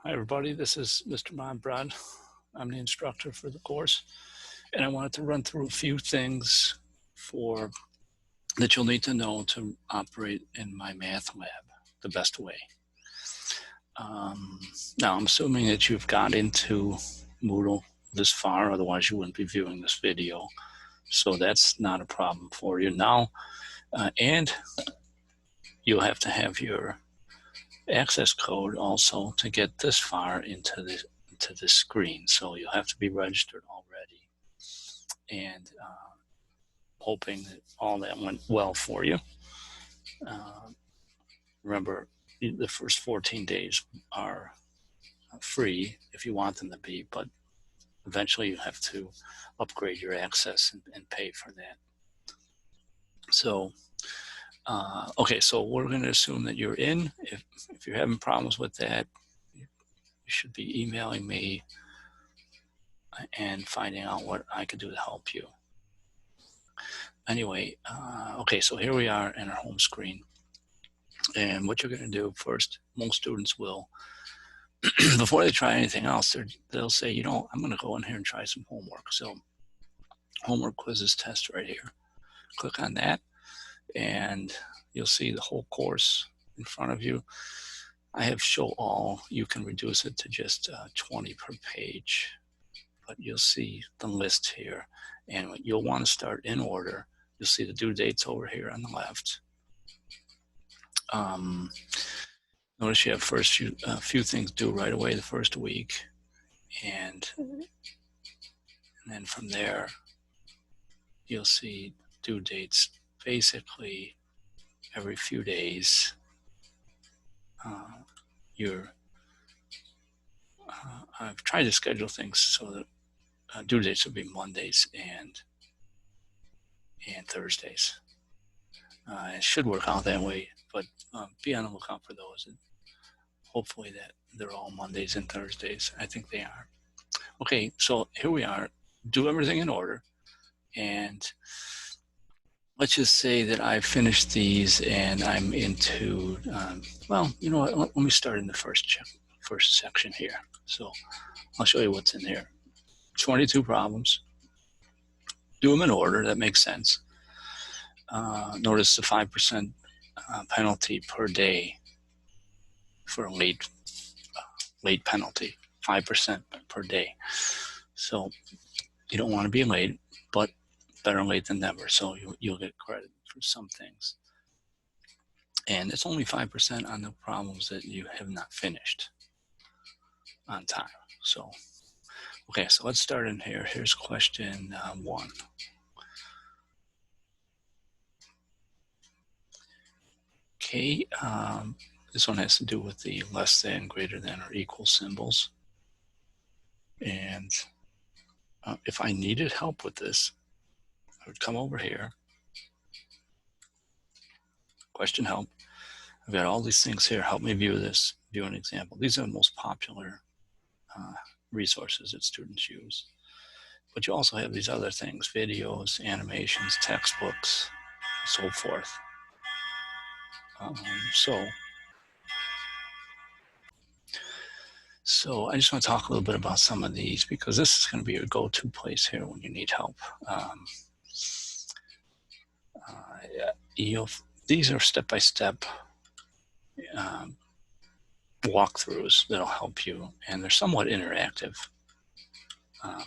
Hi everybody, this is Mr. Monbrod. I'm the instructor for the course, and I wanted to run through a few things that you'll need to know to operate in my math lab the best way. Now, I'm assuming that you've got into Moodle this far, otherwise you wouldn't be viewing this video. So that's not a problem for you now. And you'll have to have your access code also to get this far into the screen. So you'll have to be registered already, and hoping that all that went well for you. Remember, the first 14 days are free if you want them to be, but eventually you have to upgrade your access and pay for that. So okay, so we're going to assume that you're in. If you're having problems with that, you should be emailing me and finding out what I could do to help you. Anyway, okay, so here we are in our home screen. And what you're going to do first, most students will, before they try anything else, they'll say, you know, I'm going to go in here and try some homework. So homework quizzes test right here. Click on that, and you'll see the whole course in front of you. I have show all. You can reduce it to just 20 per page, but you'll see the list here, and you'll want to start in order. You'll see the due dates over here on the left. Notice you have few things due right away the first week, and then from there you'll see due dates basically every few days. I've tried to schedule things so that due dates will be Mondays and Thursdays. It should work out that way, but be on the lookout for those. And hopefully that they're all Mondays and Thursdays. I think they are. Okay, so here we are. Do everything in order, and let's just say that I've finished these and I'm into, well, you know what, let me start in the first section here. So I'll show you what's in here. 22 problems. Do them in order, that makes sense. Notice the 5% penalty per day for a late penalty, 5% per day. So you don't want to be late, but better late than never. So you'll get credit for some things. And it's only 5% on the problems that you have not finished on time. So, okay, so let's start in here. Here's question 1. Okay, this one has to do with the less than, greater than, or equal symbols. And if I needed help with this, I would come over here, question help. I've got all these things here. Help me view this, view an example. These are the most popular resources that students use. But you also have these other things, videos, animations, textbooks, and so forth. So I just want to talk a little bit about some of these, because this is going to be your go-to place here when you need help. These are step-by-step walkthroughs that'll help you, and they're somewhat interactive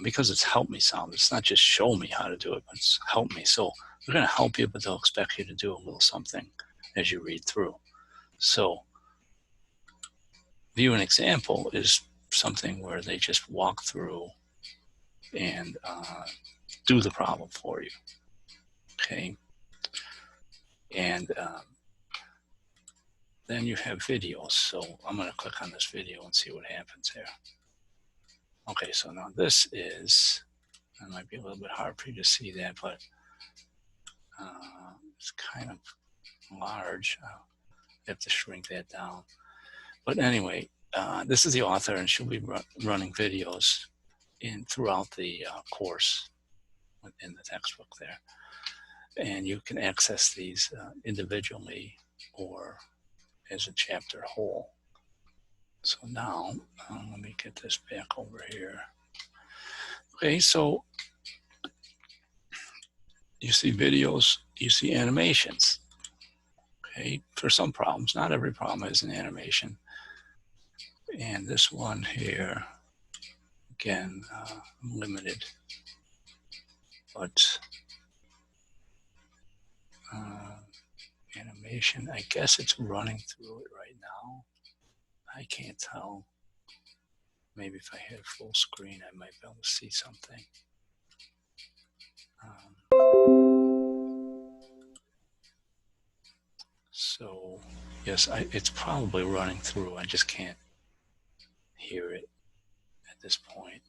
because it's help me solve. It's not just show me how to do it, but it's help me. So they're going to help you, but they'll expect you to do a little something as you read through. So view an example is something where they just walk through and do the problem for you. Okay. And then you have videos. So I'm going to click on this video and see what happens here. Okay, so now this is, it might be a little bit hard for you to see that, but it's kind of large. I have to shrink that down. But anyway, this is the author, and she'll be running videos throughout the course in the textbook there. And you can access these individually or as a chapter whole. So now, let me get this back over here. Okay, so you see videos, you see animations. Okay, for some problems, not every problem has an animation. And this one here, again, limited, but animation, I guess it's running through it right now. I can't tell. Maybe if I had full screen, I might be able to see something. So yes, it's probably running through. I just can't hear it at this point.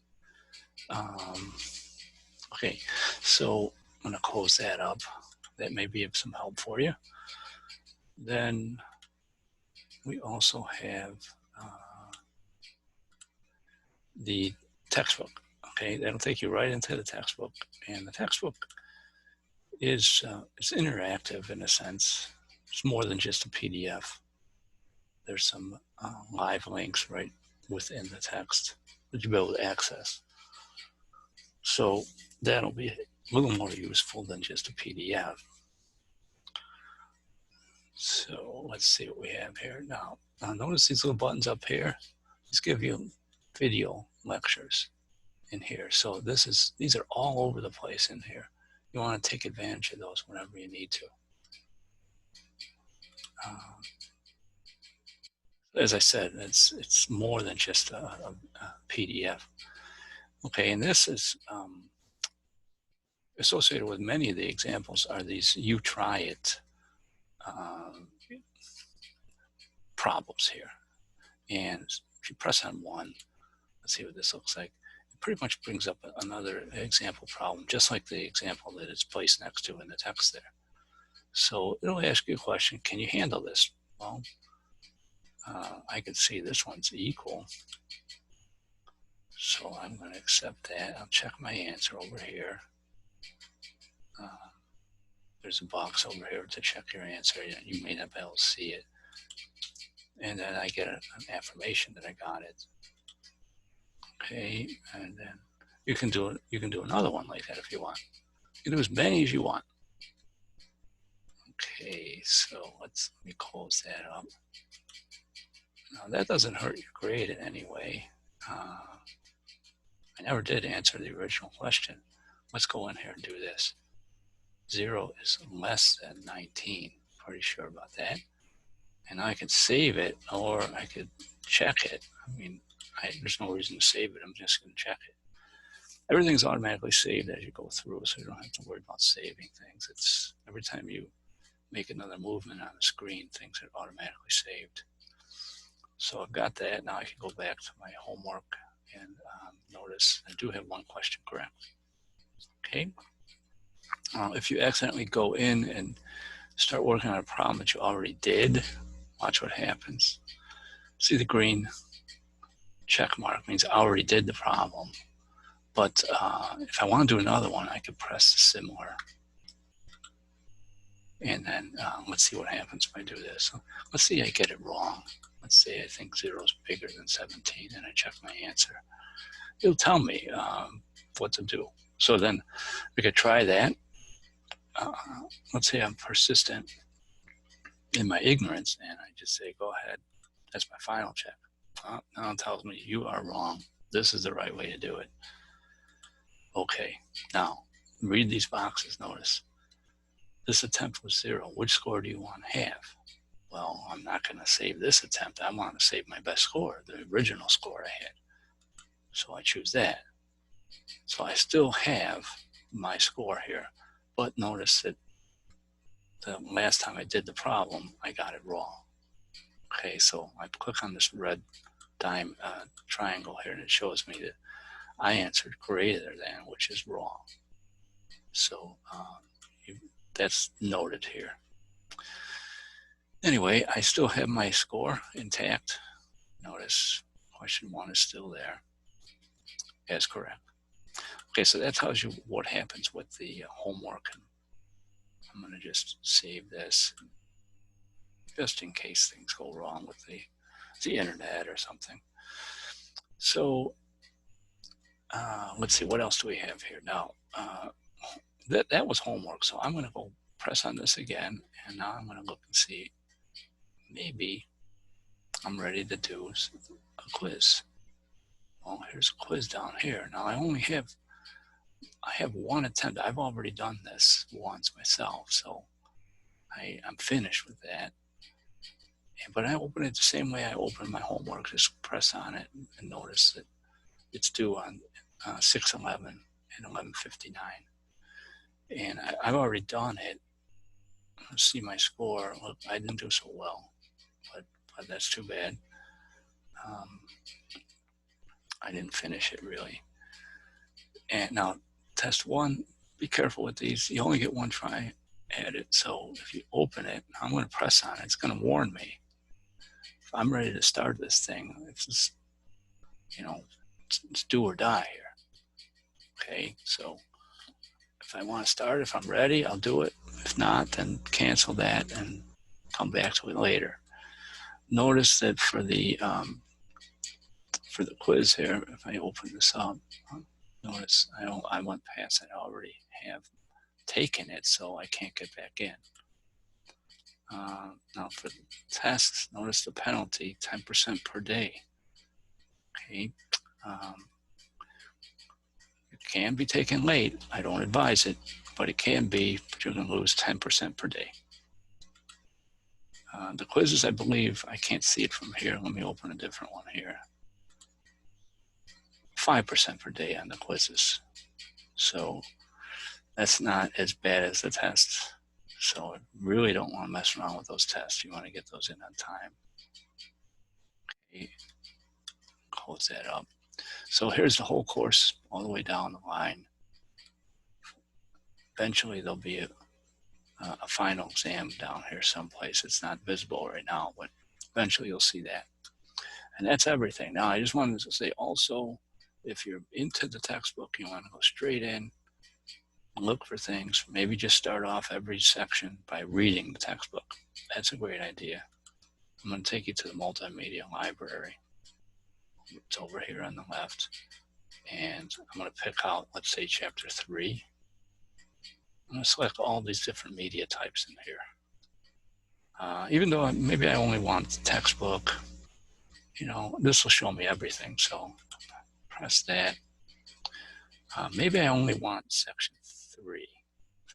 Okay, so I'm going to close that up. That may be of some help for you. Then we also have the textbook. Okay, that'll take you right into the textbook, and the textbook is it's interactive in a sense. It's more than just a PDF. There's some live links right within the text that you'll be able to access. So that'll be a little more useful than just a PDF. So let's see what we have here now. Notice these little buttons up here. These give you video lectures in here. So these are all over the place in here. You want to take advantage of those whenever you need to. As I said, it's more than just a PDF. Okay, and this is associated with many of the examples are these you try it problems here. And if you press on one, let's see what this looks like. It pretty much brings up another example problem, just like the example that it's placed next to in the text there. So it'll ask you a question, can you handle this? Well, I can see this one's equal. So I'm going to accept that. I'll check my answer over here. There's a box over here to check your answer. You may not be able to see it. And then I get an affirmation that I got it. Okay, and then you can do another one like that if you want. You can do as many as you want. Okay, so let me close that up. Now that doesn't hurt your grade in any way. I never did answer the original question. Let's go in here and do this. 0 is less than 19. Pretty sure about that. And I could save it, or I could check it. I mean, there's no reason to save it. I'm just going to check it. Everything's automatically saved as you go through, so you don't have to worry about saving things. It's every time you make another movement on the screen, things are automatically saved. So I've got that. Now I can go back to my homework and notice I do have one question correctly. Okay. If you accidentally go in and start working on a problem that you already did, watch what happens. See the green check mark means I already did the problem. But if I want to do another one, I could press similar. And then let's see what happens if I do this. So let's see I get it wrong. Let's say I think 0 is bigger than 17 and I check my answer. It'll tell me what to do. So then we could try that. Let's say I'm persistent in my ignorance and I just say, go ahead. That's my final check. Now it tells me you are wrong. This is the right way to do it. Okay, now read these boxes. Notice this attempt was 0. Which score do you want to have? Well, I'm not going to save this attempt. I want to save my best score, the original score I had. So I choose that. So I still have my score here, but notice that the last time I did the problem, I got it wrong. Okay, so I click on this red triangle here and it shows me that I answered greater than, which is wrong. So that's noted here. Anyway, I still have my score intact. Notice question 1 is still there as correct. Okay, so that tells you what happens with the homework. I'm going to just save this just in case things go wrong with the the internet or something. So let's see, what else do we have here now? That was homework, so I'm going to go press on this again, and now I'm going to look and see, maybe I'm ready to do a quiz. Well, here's a quiz down here. Now I have one attempt. I've already done this once myself, so I'm finished with that. But I open it the same way I open my homework. Just press on it and notice that it's due on 6/11 and 11:59. And I've already done it. Let's see my score. Look, I didn't do so well, but that's too bad. I didn't finish it really. And now test one, be careful with these. You only get one try at it. So if you open it, I'm going to press on it. It's going to warn me. If I'm ready to start this thing, it's just, it's do or die here. Okay, so if I want to start, if I'm ready, I'll do it. If not, then cancel that and come back to it later. Notice that for the quiz here, if I open this up, notice I went past it. I already have taken it, so I can't get back in. Now for the tests, notice the penalty, 10% per day. Okay. It can be taken late. I don't advise it, but it can be, but you're going to lose 10% per day. The quizzes, I believe, I can't see it from here. Let me open a different one here. 5% per day on the quizzes. So that's not as bad as the tests. So I really don't want to mess around with those tests. You want to get those in on time. Okay. Close that up. So here's the whole course all the way down the line. Eventually there'll be a final exam down here someplace. It's not visible right now, but eventually you'll see that. And that's everything. Now I just wanted to say also, if you're into the textbook, you want to go straight in, look for things, maybe just start off every section by reading the textbook. That's a great idea. I'm going to take you to the multimedia library. It's over here on the left. And I'm going to pick out, let's say, chapter 3. I'm going to select all these different media types in here. Even though maybe I only want the textbook, this will show me everything. So press that. Maybe I only want section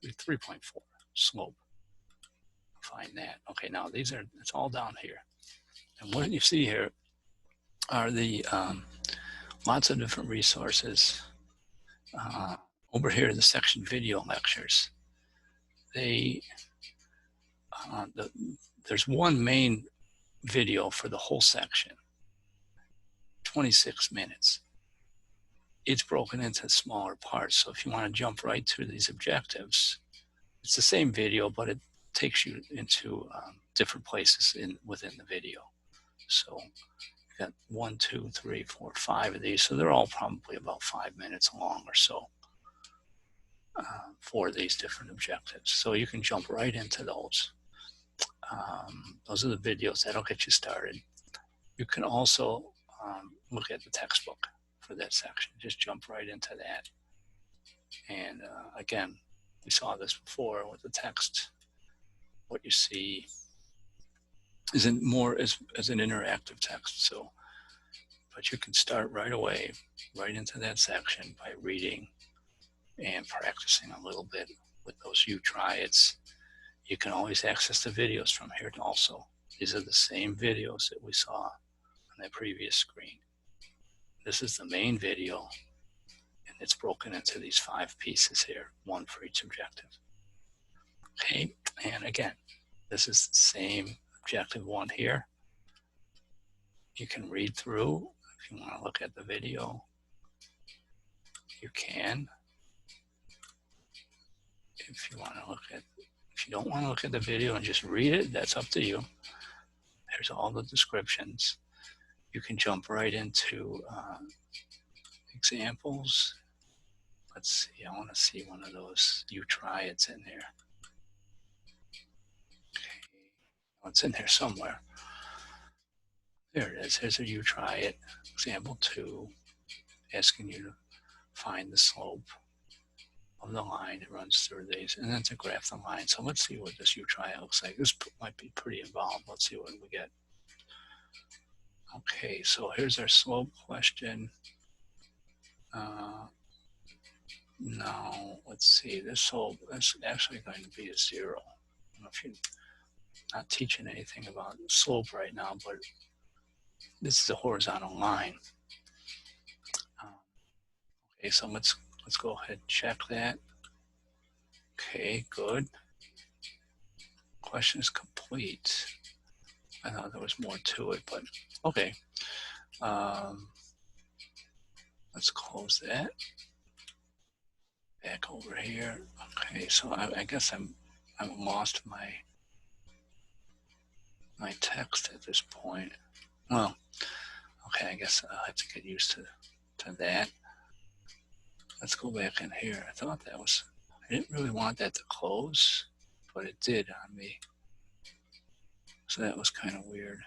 3.4, slope. Find that. Okay, now it's all down here. And what you see here are the lots of different resources. Over here, the section video lectures. There's one main video for the whole section, 26 minutes. It's broken into smaller parts. So if you want to jump right to these objectives, it's the same video, but it takes you into different places within the video. So you've got 1, 2, 3, 4, 5 of these. So they're all probably about 5 minutes long or so for these different objectives. So you can jump right into those. Those are the videos that'll get you started. You can also look at the textbook for that section. Just jump right into that. And again, we saw this before with the text. What you see isn't more as an interactive text. So, but you can start right away, right into that section by reading and practicing a little bit with those you try it's. You can always access the videos from here also. These are the same videos that we saw on the previous screen. This is the main video, and it's broken into these 5 pieces here, 1 for each objective. Okay, and again, this is the same objective 1 here. You can read through. If you want to look at the video, you can. If you don't want to look at the video and just read it, that's up to you. There's all the descriptions. You can jump right into examples. Let's see, I want to see one of those. You try it's in there. Okay. Oh, it's in here somewhere. There it is. Here's a you try it. Example 2, asking you to find the slope of the line that runs through these, and then to graph the line. So let's see what this you try it looks like. This might be pretty involved. Let's see what we get. Okay, so here's our slope question. Now, let's see, this slope is actually going to be a 0. I don't know if you're not teaching anything about slope right now, but this is a horizontal line. Okay, so let's go ahead and check that. Okay, good. Question is complete. I thought there was more to it, but okay. Let's close that. Back over here. Okay, so I guess I'm lost my text at this point. Well, okay, I guess I'll have to get used to that. Let's go back in here. I thought that was, I didn't really want that to close, but it did on me. So that was kind of weird.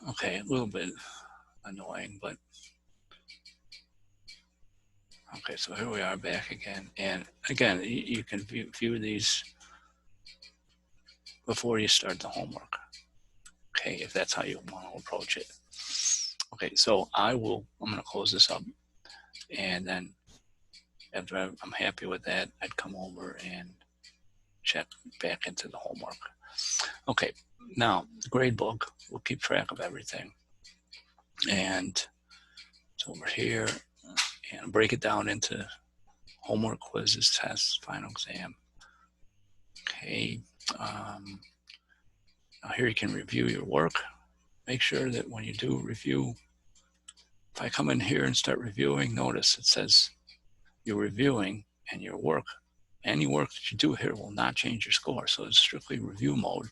Okay, a little bit annoying, but okay, so here we are back again. And again, you can view these before you start the homework. Okay, if that's how you want to approach it. Okay, so I'm going to close this up, and then after I'm happy with that, I'd come over and check back into the homework. Okay, now the grade book will keep track of everything, and it's over here, and break it down into homework, quizzes, tests, final exam. Okay, now here you can review your work. Make sure that when you do review, if I come in here and start reviewing, notice it says you're reviewing, and your work, any work that you do here will not change your score. So it's strictly review mode,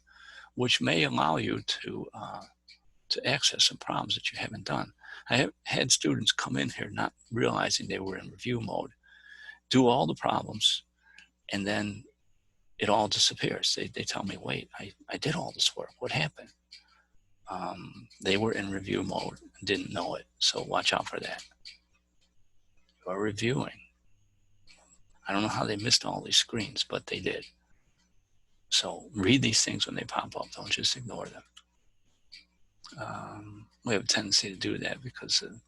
which may allow you to access some problems that you haven't done. I have had students come in here not realizing they were in review mode, do all the problems, and then it all disappears. They tell me, wait, I did all this work. What happened? They were in review mode and didn't know it. So watch out for that. You are reviewing. I don't know how they missed all these screens, but they did. So read these things when they pop up. Don't just ignore them. We have a tendency to do that because of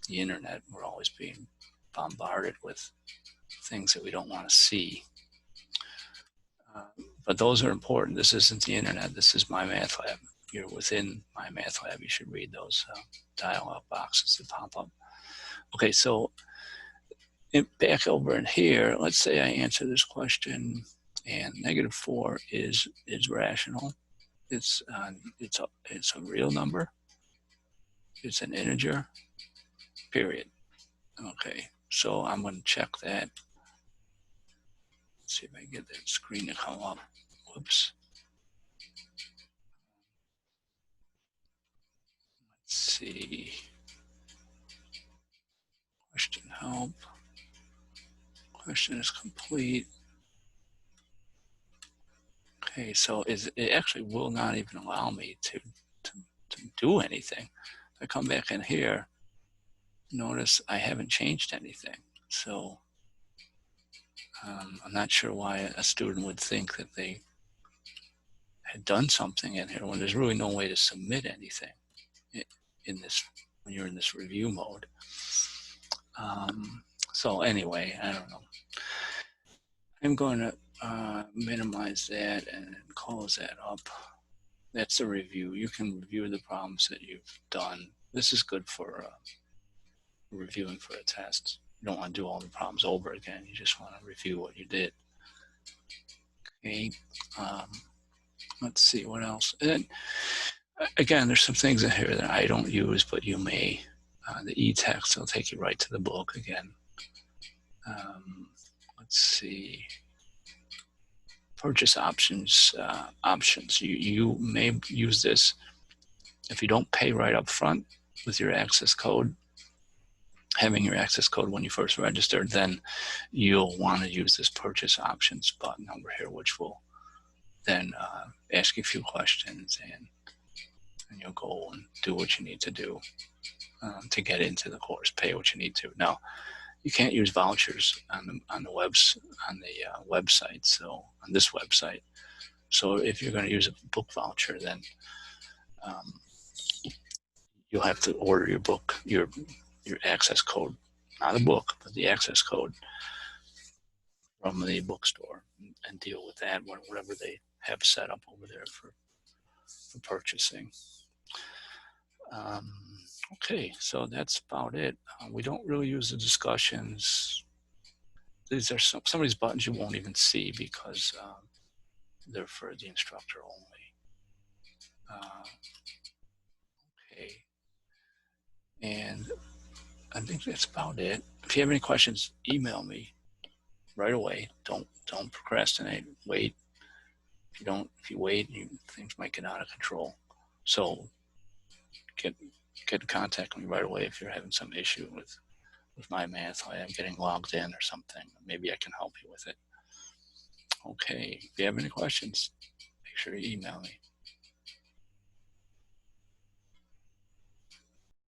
the internet. We're always being bombarded with things that we don't want to see. But those are important. This isn't the internet. This is MyMathLab. You're within MyMathLab. You should read those dialog boxes that pop up. Okay, so back over in here, let's say I answer this question, and -4 is rational. It's a real number. It's an integer. Period. Okay, so I'm going to check that. Let's see if I can get that screen to come up. Whoops. Let's see. Question help. Question is complete. Okay, so it actually will not even allow me to do anything. If I come back in here, notice I haven't changed anything. So I'm not sure why a student would think that they had done something in here when there's really no way to submit anything in this when you're in this review mode. So anyway, I don't know. I'm going to minimize that and close that up. That's the review. You can review the problems that you've done. This is good for reviewing for a test. You don't want to do all the problems over again. You just want to review what you did. Okay. Let's see what else. And again, there's some things in here that I don't use, but you may. The e-text will take you right to the book again. Let's see. Purchase options. You may use this if you don't pay right up front with your access code. Having your access code when you first register, then you'll want to use this purchase options button over here, which will then ask you a few questions and and you'll go and do what you need to do to get into the course, pay what you need to. Now, you can't use vouchers on the website. So on this website, so if you're going to use a book voucher, then you'll have to order your book, your access code, not a book, but the access code from the bookstore, and deal with that, whatever they have set up over there for purchasing. Okay, so that's about it. We don't really use the discussions. These are some of these buttons you won't even see because they're for the instructor only. Okay, and I think that's about it. If you have any questions, email me right away. Don't procrastinate. Wait. If you wait, things might get out of control. So get in contact with me right away if you're having some issue with my math. I am getting logged in or something. Maybe I can help you with it. Okay. If you have any questions, make sure you email me.